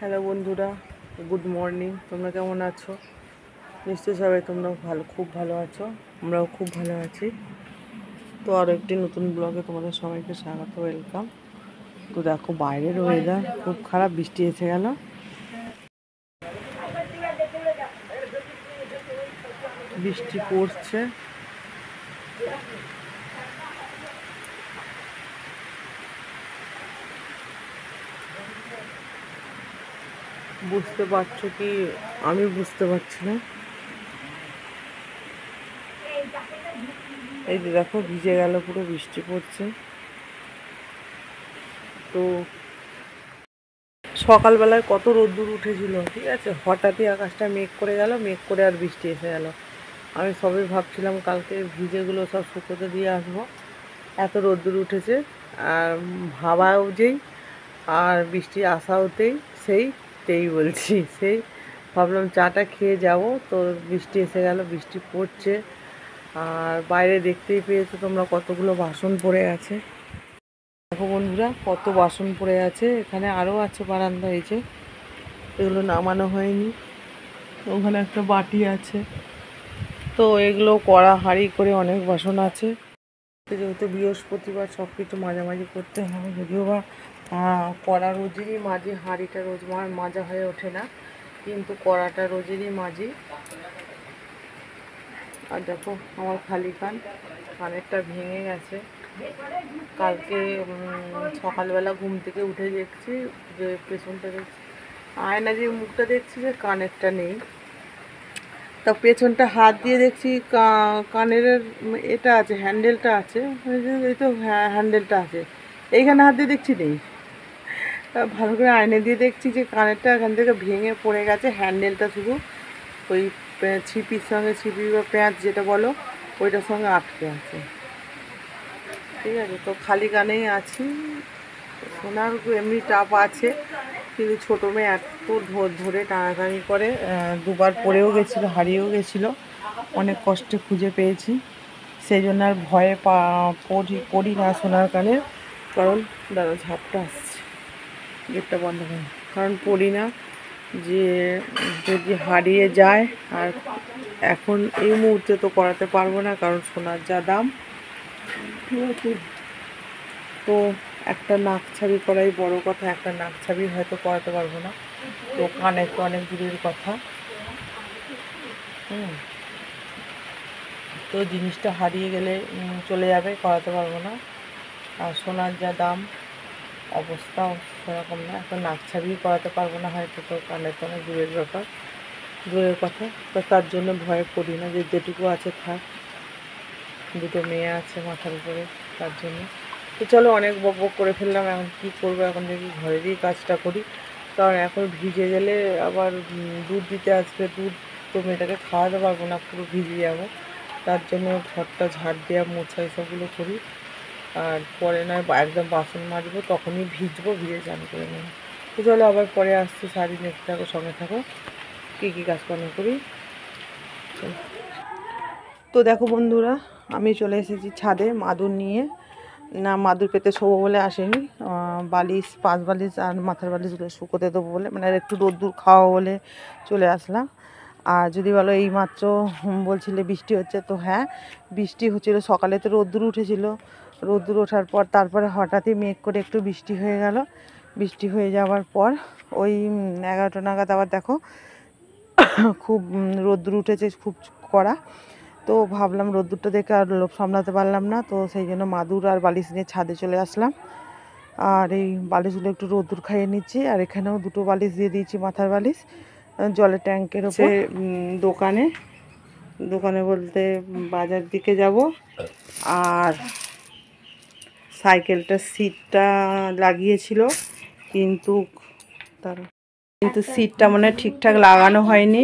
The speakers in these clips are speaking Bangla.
হ্যালো বন্ধুরা, গুড মর্নিং। তোমরা কেমন আছো? নিশ্চয়ই সবাই তোমরা খুব ভালো আছো। আমরাও খুব ভালো আছি। তো আরও একটি নতুন ব্লগে তোমাদের সবাইকে স্বাগত, ওয়েলকাম। তো দেখো বাইরের ওয়েদার খুব খারাপ, বৃষ্টি এসে গেল। বৃষ্টি পড়ছে। বুঝতে পারছো কি? আমি বুঝতে পারছি না। এই যে দেখো ভিজে গেল, পুরো বৃষ্টি পড়ছে। তো সকালবেলায় কত রোদ্দুর উঠেছিল, ঠিক আছে, হঠাৎই আকাশটা মেঘ করে গেল, মেঘ করে আর বৃষ্টি এসে গেল। আমি সবই ভাবছিলাম কালকে ভিজেগুলো সব শুকোতে দিয়ে আসবো, এত রোদ্দুর উঠেছে। আর ভাবাও যেই আর বৃষ্টি আসাওতেই তেই বলছি সেই ভাবলাম চাটা খেয়ে যাব, তো বৃষ্টি এসে গেল, বৃষ্টি পড়ছে। আর বাইরে দেখতেই পেয়েছো তোমরা কতগুলো বাসন পড়ে আছে। দেখো বন্ধুরা কত বাসন পড়ে আছে, এখানে আরও আছে বারান্দা, এই যে এগুলো নামানো হয়নি। ওখানে একটা বাটি আছে, তো এগুলো কড়া হাঁড়ি করে অনেক বাসন আছে। যেহেতু বৃহস্পতিবার সব কিছু মাঝামাঝি করতে হবে, যদিও বা কড়া রোজেরই মাঝি, হাঁড়িটা রোজ মাজা হয়ে ওঠে না, কিন্তু কড়াটা রোজেরই মাঝি। আর দেখো আমার খালি কানেরটা ভেঙে গেছে। কালকে সকালবেলা ঘুম থেকে উঠে দেখছি যে পেছনটা দেখছি, আয়না যে মুখটা দেখছি যে কানেরটা নেই। তা পেছনটা হাত দিয়ে দেখছি কানের এটা আছে, হ্যান্ডেলটা আছে, এই তো হ্যান্ডেলটা আছে, এইখানে হাত দিয়ে দেখছি নেই। ভালো করে আয়না দিয়ে দেখছি যে কানেরটা এখান থেকে ভেঙে পড়ে গেছে, হ্যান্ডেলটা শুধু ওই ছিপির সঙ্গে, ছিপি বা প্যাঁচ যেটা বলো, ওইটার সঙ্গে আটকে আছে। ঠিক আছে, তো খালি কানেই আছি। সোনার এমনি টাপ আছে, কিন্তু ছোটো মেয়ে এত ধরে টানাটানি করে, দুবার পড়েও গেছিলো, হারিয়েও গেছিলো, অনেক কষ্টে খুঁজে পেয়েছি। সেই জন্য আর ভয়ে পড়ি না সোনার কানের, কারণ দাদা ঝাপটা আসছে, গেটটা বন্ধ করে, কারণ পড়ি না যে যদি হারিয়ে যায়। আর এখন এই মুহূর্তে তো করাতে পারবো না, কারণ সোনার যা দাম। তো একটা নাক ছাবি করাই বড় কথা, একটা নাক ছাবি হয়তো করাতে পারবো না, তো কানের তো অনেক দূরের কথা। তো জিনিসটা হারিয়ে গেলে চলে যাবে, করাতে পারবো না। আর সোনার যা দাম, অবস্থাও সেরকম না, এখন নাক ছাবিও করাতে পারবো না হয়তো, তো কানের তো অনেক দূরের কথা। তো তার জন্য ভয়ে পড়ি না, যে যেটুকু আছে থাক, দুটো মেয়ে আছে মাথার উপরে, তার জন্য। তো চলো অনেক বক করে ফেললাম, এখন কী করবো, এখন দেখি ঘরেরই কাজটা করি, কারণ এখন ভিজে গেলে আবার দুধ দিতে আসবে, দুধ তো মেয়েটাকে খাওয়াতে পারবো না, পুরো ভিজে যাবো। তার জন্য ঘরটা ঝাড় দেওয়া, মোছা এসবগুলো করি। আর পরে নয় একদম বাসন মাজবো, তখনই ভিজবো, ভিজে চান করে নেবো। তো চলো আবার পরে আসছি, শাড়ি দেখতে থাকো, সঙ্গে থাকো, কী কী কাজকর্ম করি। তো দেখো বন্ধুরা, আমি চলে এসেছি ছাদে মাদুর নিয়ে। না, মাদুর পেতে শোবো বলে আসেনি, বালিশ, 5 বালিশ আর মাথার বালিশগুলো শুকোতে দেবো বলে, মানে একটু রোদ্দুর খাওয়া বলে চলে আসলাম। আর যদি বলো এইমাত্র বলছিলে বৃষ্টি হচ্ছে, তো হ্যাঁ বৃষ্টি হচ্ছিলো, সকালে তো রোদ্দুর উঠেছিল, রোদ্দুর ওঠার পর তারপরে হঠাৎই মেঘ করে একটু বৃষ্টি হয়ে গেল। বৃষ্টি হয়ে যাওয়ার পর ওই 11টা নাগাদ আবার দেখো খুব রোদ্দুর উঠেছে, খুব কড়া। তো ভাবলাম রোদ্দুরটা দেখে আর লোভ সামলাতে পারলাম না, তো সেই জন্য মাদুর আর বালিশ নিয়ে ছাদে চলে আসলাম। আর এই বালিশগুলো একটু রোদ্দুর খাইয়ে নিচ্ছি, আর এখানেও 2টো বালিশ দিয়ে দিয়েছি, মাথার বালিশ, জলের ট্যাঙ্কের ওপর। দোকানে বলতে বাজার দিকে যাব। আর সাইকেলটার সিটটা লাগিয়েছিল, কিন্তু সিটটা মানে ঠিকঠাক লাগানো হয়নি,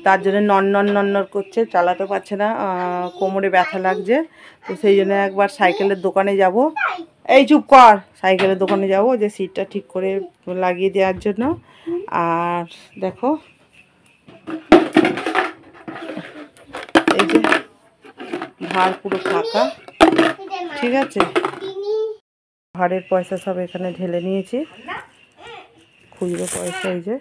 তার জন্য নন করছে, চালাতে পারছে না, কোমরে ব্যথা লাগছে। তো সেই জন্য একবার সাইকেলের দোকানে যাব, এই চুপ কর, সাইকেলের দোকানে যাব যে সিটটা ঠিক করে লাগিয়ে দেওয়ার জন্য। আর দেখো এই যে ভাড় পুরো ফাঁকা, ঠিক আছে, ভাড়ের পয়সা সব এখানে ঢেলে নিয়েছি, খুচরো পয়সা এই যে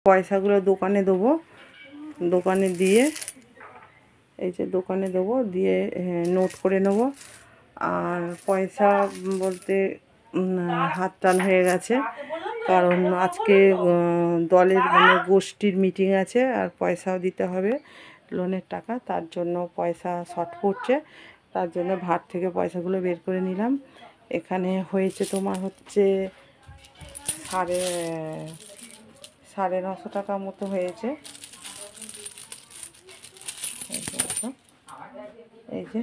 পয়সাগুলো দোকানে দেবো, দোকানে দিয়ে এই যে দোকানে দেবো, দিয়ে নোট করে নেব। আর পয়সা বলতে হাত টান হয়ে গেছে, কারণ আজকে দলের মানে গোষ্ঠীর মিটিং আছে আর পয়সাও দিতে হবে লোনের টাকা, তার জন্য পয়সা শর্ট পড়ছে, তার জন্য ভাত থেকে পয়সাগুলো বের করে নিলাম। এখানে হয়েছে তোমার হচ্ছে 950 টাকা মতো হয়েছে। এই যে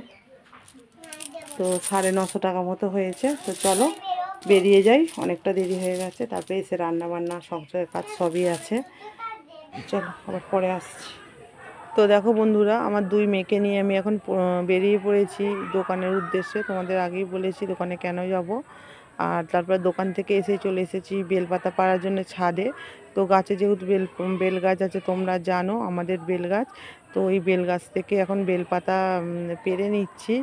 তো 950 টাকা মতো হয়েছে। তো চলো বেরিয়ে যাই, অনেকটা দেরি হয়ে গেছে, তারপরে এসে রান্না বান্না সংসারের কাজ সবই আছে। চলো আবার পরে আসছি। তো দেখো বন্ধুরা, আমার 2 মেয়েকে নিয়ে আমি এখন বেরিয়ে পড়েছি দোকানের উদ্দেশ্যে। তোমাদের আগেই বলেছি দোকানে কেন যাব। আর তারপর দোকান থেকে এসে চলে এসেছি বেলপাতা পাড়ার জন্য ছাদে। তো গাছে যেহেতু বেল গাছ আছে, তোমরা জানো আমাদের বেল গাছ, তো ওই বেল গাছ থেকে এখন বেলপাতা পেরে নিচ্ছি।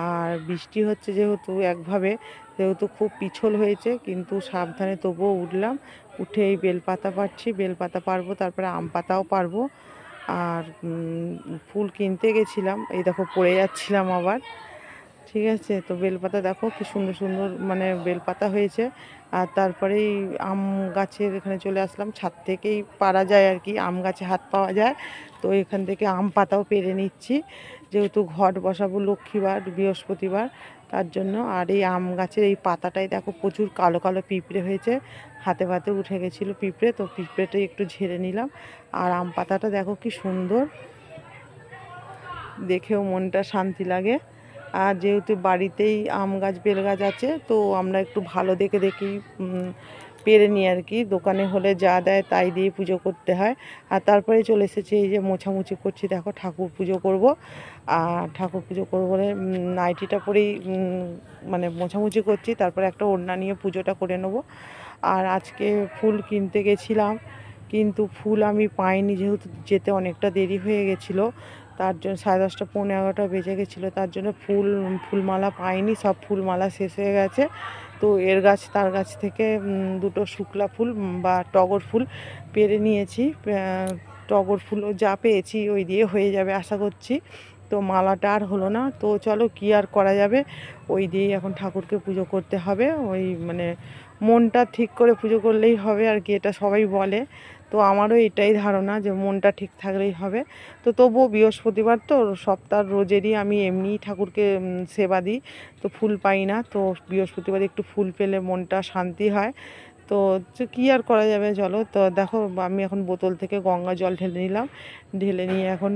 আর বৃষ্টি হচ্ছে যেহেতু একভাবে, যেহেতু খুব পিছল হয়েছে, কিন্তু সাবধানে তবুও উঠলাম, উঠে এই বেলপাতা পারছি, বেলপাতা পারবো, তারপরে আম পাতাও পারবো। আর ফুল কিনতে গেছিলাম, এই দেখো পড়ে যাচ্ছিলাম আবার। ঠিক আছে, তো বেলপাতা দেখো কি সুন্দর সুন্দর মানে বেলপাতা হয়েছে। আর তারপরেই আম গাছের এখানে চলে আসলাম, ছাদ থেকেই পারা যায় আর কি, আম গাছে হাত পাওয়া যায়। তো এখান থেকে আম পাতাও পেরে নিচ্ছি, যেহেতু ঘট বসাবো লক্ষ্মীবার বৃহস্পতিবার, তার জন্য। আর এই আম গাছের এই পাতাটাই দেখো প্রচুর কালো কালো পিঁপড়ে হয়েছে, হাতে পাতে উঠে গেছিলো পিঁপড়ে, তো পিঁপড়েটাই একটু ঝেড়ে নিলাম। আর আম পাতাটা দেখো কি সুন্দর, দেখেও মনটা শান্তি লাগে। আর যেহেতু বাড়িতেই আম গাছ বেল গাছ আছে, তো আমরা একটু ভালো দেখে দেখেই পেরে নিই আর কি, দোকানে হলে যা দেয় তাই দিয়ে পুজো করতে হয়। আর তারপরে চলে এসেছি এই যে মোছামুছি করছি, দেখো ঠাকুর পুজো করব। আর ঠাকুর পুজো করবো বলে নাইটিটা পরেই মানে মোছামুছি করছি, তারপরে একটা ওড়না নিয়ে পুজোটা করে নেব। আর আজকে ফুল কিনতে গেছিলাম, কিন্তু ফুল আমি পাইনি, যেহেতু যেতে অনেকটা দেরি হয়ে গেছিলো, তার জন্য 10:30 পৌনে 11টা বেজে গেছিলো, তার জন্য ফুলমালা পাইনি, সব ফুলমালা শেষ হয়ে গেছে। তো এর গাছ তার গাছ থেকে দুটো শুকলা ফুল বা টগর ফুল পেরে নিয়েছি, টগর ফুলও যা পেয়েছি ওই দিয়ে হয়ে যাবে আশা করছি। তো মালাটা আর হলো না, তো চলো কি আর করা যাবে, ওই দিয়েই এখন ঠাকুরকে পুজো করতে হবে। ওই মানে মনটা ঠিক করে পুজো করলেই হবে আর কি, এটা সবাই বলে। তো আমারও এটাই ধারণা যে মনটা ঠিক থাকলেই হবে। তো তবুও বৃহস্পতিবার তো, সপ্তাহ রোজেরই আমি এমনিই ঠাকুরকে সেবা দিই, তো ফুল পাই না, তো বৃহস্পতিবার একটু ফুল পেলে মনটা শান্তি হয়। তো কী আর করা যাবে, চলো। তো দেখো আমি এখন বোতল থেকে গঙ্গা জল ঢেলে নিলাম, ঢেলে নিয়ে এখন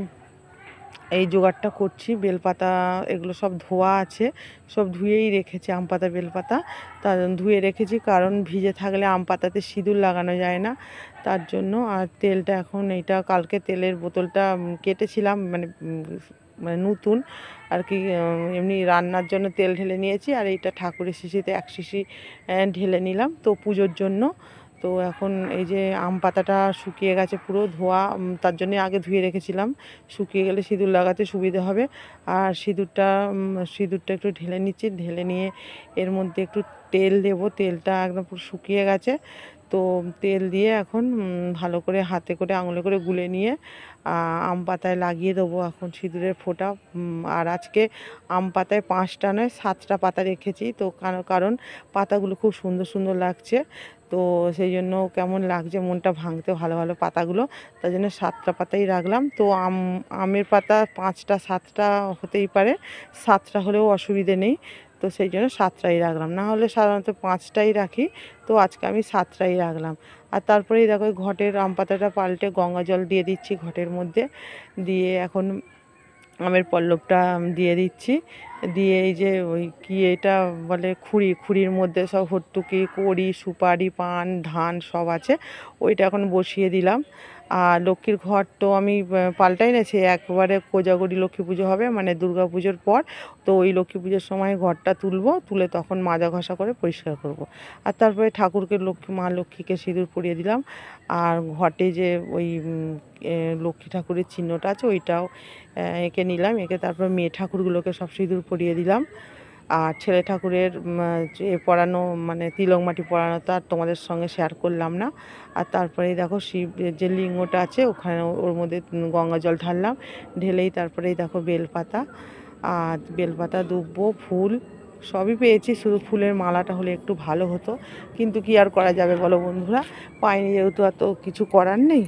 এই জোগাড়টা করছি। বেলপাতা এগুলো সব ধোয়া আছে, সব ধুয়েই রেখেছি, আম পাতা বেলপাতা তার ধুয়ে রেখেছি, কারণ ভিজে থাকলে আম পাতাতে সিঁদুর লাগানো যায় না, তার জন্য। আর তেলটা এখন এইটা কালকে তেলের বোতলটা কেটেছিলাম, মানে নতুন আর কি, এমনি রান্নার জন্য তেল ঢেলে নিয়েছি, আর এইটা ঠাকুরের শিশিতে 1 শিশি ঢেলে নিলাম, তো পুজোর জন্য। তো এখন এই যে আম পাতাটা শুকিয়ে গেছে পুরো ধোয়া, তার জন্য আগে ধুয়ে রেখেছিলাম, শুকিয়ে গেলে সিঁদুর লাগাতে সুবিধা হবে। আর সিঁদুরটা একটু ঢেলে নিচ্ছি, ঢেলে নিয়ে এর মধ্যে একটু তেল দেবো, তেলটা একদম পুরো শুকিয়ে গেছে। তো তেল দিয়ে এখন ভালো করে হাতে করে আঙুলে করে গুলে নিয়ে আম পাতায় লাগিয়ে দেবো এখন সিঁদুরের ফোঁটা। আর আজকে আম পাতায় 5টা নয় 7টা পাতা রেখেছি, তো কারণ পাতাগুলো খুব সুন্দর সুন্দর লাগছে, তো সেই জন্য কেমন লাগছে মনটা ভাঙতে ভালো ভালো পাতাগুলো, তাই জন্য 7টা পাতাই রাখলাম। তো আমের পাতা 5টা 7টা হতেই পারে, 7টা হলেও অসুবিধে নেই, তো সেই জন্য 7টাই রাখলাম, না হলে সাধারণত 5টাই রাখি, তো আজকে আমি 7টাই রাখলাম। আর তারপরেই দেখো ঘটের আম পাতাটা পাল্টে গঙ্গা জল দিয়ে দিচ্ছি ঘটের মধ্যে, দিয়ে এখন আমের পল্লবটা দিয়ে দিচ্ছি, দিয়ে এই যে ওই কি এটা বলে খুঁড়ির মধ্যে সব হট্টুকি কড়ি সুপারি পান ধান সব আছে, ওইটা এখন বসিয়ে দিলাম। আর লক্ষ্মীর ঘর তো আমি পাল্টাই নিয়েছি, একবারে কোজাগরি লক্ষ্মী পুজো হবে মানে দুর্গা পুজোর পর। তো ওই লক্ষ্মী পুজোর সময় ঘরটা তুলবো, তুলে তখন মাজা ঘষা করে পরিষ্কার করব। আর তারপরে ঠাকুরকে মা লক্ষ্মীকে সিঁদুর পরিয়ে দিলাম। আর ঘটে যে ওই লক্ষ্মী ঠাকুরের চিহ্নটা আছে ওইটাও এঁকে নিলাম, এঁকে তারপর মেয়ে ঠাকুরগুলোকে সব সিঁদুর পরিয়ে দিলাম। আর ছেলে ঠাকুরের পরানো মানে তিলক মাটি পরানো তো আর তোমাদের সঙ্গে শেয়ার করলাম না। আর তারপরেই দেখো শিব যে লিঙ্গটা আছে ওখানে ওর মধ্যে গঙ্গা জল ঢাললাম, ঢেলেই তারপরেই দেখো বেলপাতা, আর বেলপাতা দুব্বো ফুল সবই পেয়েছি, শুধু ফুলের মালাটা হলে একটু ভালো হতো, কিন্তু কি আর করা যাবে বলো বন্ধুরা, পাইনি যেহেতু আর তো কিছু করার নেই।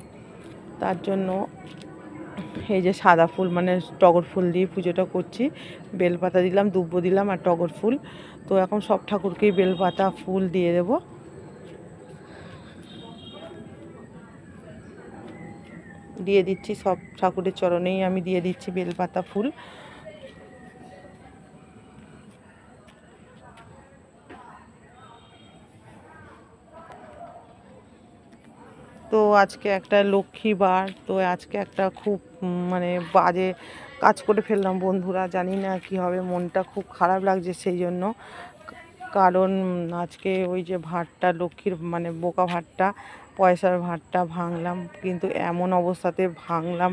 তার জন্য এই যে সাদা ফুল মানে টগর ফুল দিয়ে পুজোটা করছি, বেলপাতা দিলাম দুব্বো দিলাম আর টগর ফুল। তো এখন সব ঠাকুরকেই বেলপাতা ফুল দিয়ে দেব। দিয়ে দিচ্ছি সব ঠাকুরের চরণেই আমি দিয়ে দিচ্ছি বেলপাতা ফুল। তো আজকে একটা লক্ষ্মীবার, তো আজকে একটা খুব মানে বাজে কাজ করে ফেললাম বন্ধুরা, জানি না কি হবে, মনটা খুব খারাপ লাগছে সেই জন্য। কারণ আজকে ওই যে ভাঁড়টা লক্ষ্মীর মানে বোকা ভাঁড়টা পয়সার ভাঁড়টা ভাঙলাম, কিন্তু এমন অবস্থাতে ভাঙলাম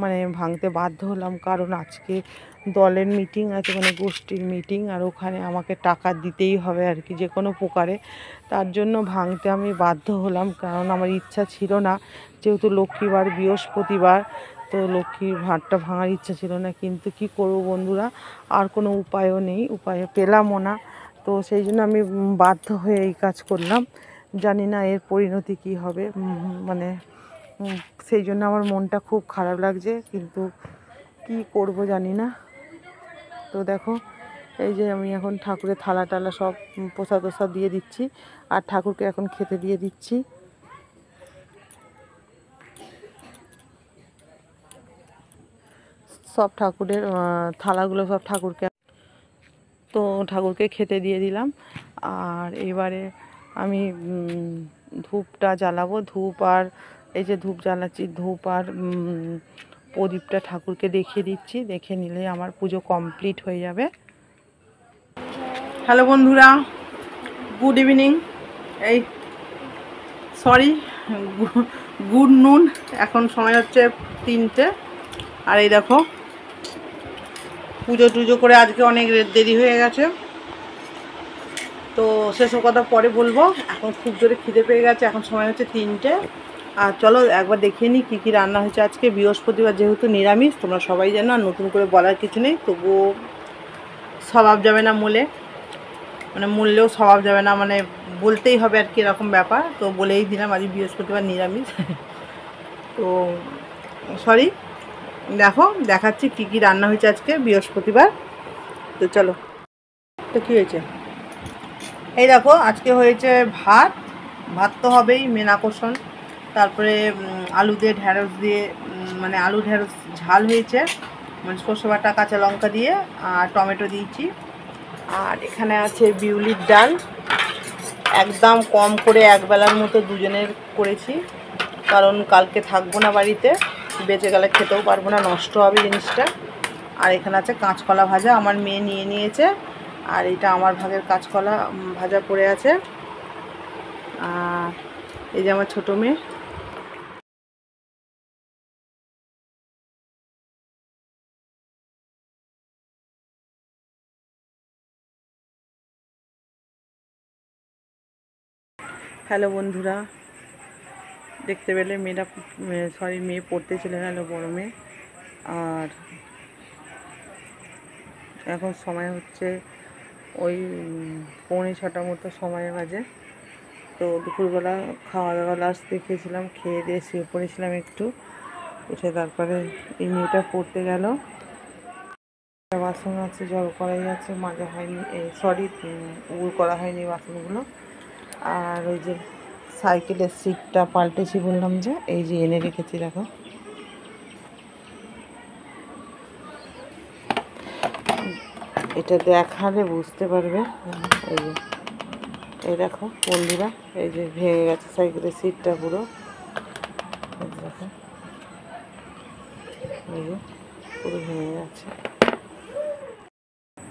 মানে ভাঙতে বাধ্য হলাম, কারণ আজকে দলের মিটিং আছে মানে গোষ্ঠীর মিটিং, আর ওখানে আমাকে টাকা দিতেই হবে আর কি যে কোনো প্রকারে। তার জন্য ভাঙতে আমি বাধ্য হলাম, কারণ আমার ইচ্ছা ছিল না, যেহেতু লক্ষ্মীবার বৃহস্পতিবার, তো লক্ষ্মীর ভাঁড়টা ভাঙার ইচ্ছা ছিল না, কিন্তু কি করব বন্ধুরা, আর কোনো উপায়ও নেই, উপায় পেলামও না। তো সেই জন্য আমি বাধ্য হয়ে এই কাজ করলাম, জানি না এর পরিণতি কী হবে, মানে সেই জন্য আমার মনটা খুব খারাপ লাগছে, কিন্তু কি করব জানি না। তো দেখো এই যে আমি এখন ঠাকুরের থালা টালা সব প্রসাদ টোসাদ দিয়ে দিচ্ছি, আর ঠাকুরকে এখন খেতে দিয়ে দিচ্ছি। সব ঠাকুরের থালাগুলো সব ঠাকুরকে খেতে দিয়ে দিলাম। আর এবারে আমি ধূপটা জ্বালাবো, ধূপ আর এই যে ধূপ জ্বালাচ্ছি, ধূপ আর প্রদীপটা ঠাকুরকে দেখিয়ে দিচ্ছি, দেখে নিলে আমার পুজো কমপ্লিট হয়ে যাবে। হ্যালো বন্ধুরা, গুড ইভিনিং, এই সরি গুড নুন, এখন সময় হচ্ছে 3টে। আর এই দেখো পুজো টুজো করে আজকে অনেক দেরি হয়ে গেছে, তো সেসব কথা পরে বলবো। এখন খুব জোরে খিদে পেয়ে গেছে, এখন সময় হচ্ছে 3টে। আর চলো একবার দেখিয়ে নিই কী কী রান্না হয়েছে আজকে। বৃহস্পতিবার যেহেতু নিরামিষ, তোমরা সবাই জানো, আর নতুন করে বলার কিছু নেই, তবুও স্বভাব যাবে না মানে মূল্যেও স্বভাব যাবে না, মানে বলতেই হবে আর কি, এরকম ব্যাপার, তো বলেই দিলাম আজ বৃহস্পতিবার নিরামিষ। তো সরি, দেখো দেখাচ্ছি কী কী রান্না হয়েছে আজকে বৃহস্পতিবার। তো চলো, তো কী হয়েছে এই দেখো, আজকে হয়েছে ভাত, ভাত তো হবেই, মেন আকর্ষণ। তারপরে আলু দিয়ে ঢ্যাঁড়স দিয়ে মানে আলু ঢ্যাঁড়স ঝাল হয়েছে, মানে সর্ষে বাটা কাঁচা লঙ্কা দিয়ে আর টমেটো দিয়েছি। আর এখানে আছে বিউলির ডাল, একদম কম করে একবেলার মতো দুজনের করেছি, কারণ কালকে থাকবো না বাড়িতে, বেঁচে গেলে খেতেও পারবো না, নষ্ট হবে জিনিসটা। আর এখানে আছে কাঁচকলা ভাজা, আমার মেয়ে নিয়ে নিয়েছে, আর এটা আমার ভাগের কাঁচকলা ভাজা পড়ে আছে। আর এই যে আমার ছোটো মেয়ে। হ্যালো বন্ধুরা, দেখতে পেলে মেয়ে পড়তে চলে গেল, বড় মেয়ে। আর এখন সময় হচ্ছে ওই 5:45 মতো সময় বাজে। তো দুপুরবেলা খাওয়া দাওয়া লাস্ট দেখেছিলাম, খেয়ে দিয়ে শুয়ে পড়েছিলাম একটু, উঠে তারপরে এই মেয়েটা পড়তে গেল। বাসন আছে, জল করাই আছে, মাজা হয়নি, সরি উল করা হয়নি বাসনগুলো। আর ওই যে সাইকেলের সিটটা পাল্টেছি বললাম, যে এই যে এনে রেখেছি দেখো। এটা দেখালে বুঝতে পারবে। এই যে এই দেখো বন্ধুরা, এই যে ভেঙে গেছে সাইকেলের সিটটা পুরো, এই দেখো, এই যে পুরো ভেঙে গেছে।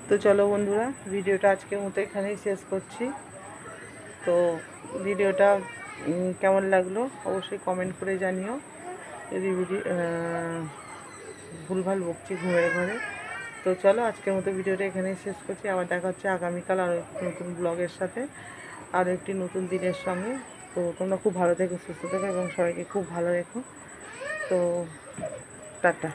তো চলো বন্ধুরা, ভিডিওটা আজকের মতো এখানেই শেষ করছি। তো ভিডিওটা কেমন লাগলো অবশ্যই কমেন্ট করে জানিও। যদি ভুলভাল বকছি ঘুমের ঘরে। তো চলো আজকের মতো ভিডিওটা এখানেই শেষ করছি। আবার দেখা হচ্ছে আগামীকাল আরও একটি নতুন ব্লগের সাথে, আরও একটি নতুন দিনের সঙ্গে। তো তোমরা খুব ভালো থেকো, সুস্থ থেকো এবং সবাইকে খুব ভালো রেখো। তো টাটা।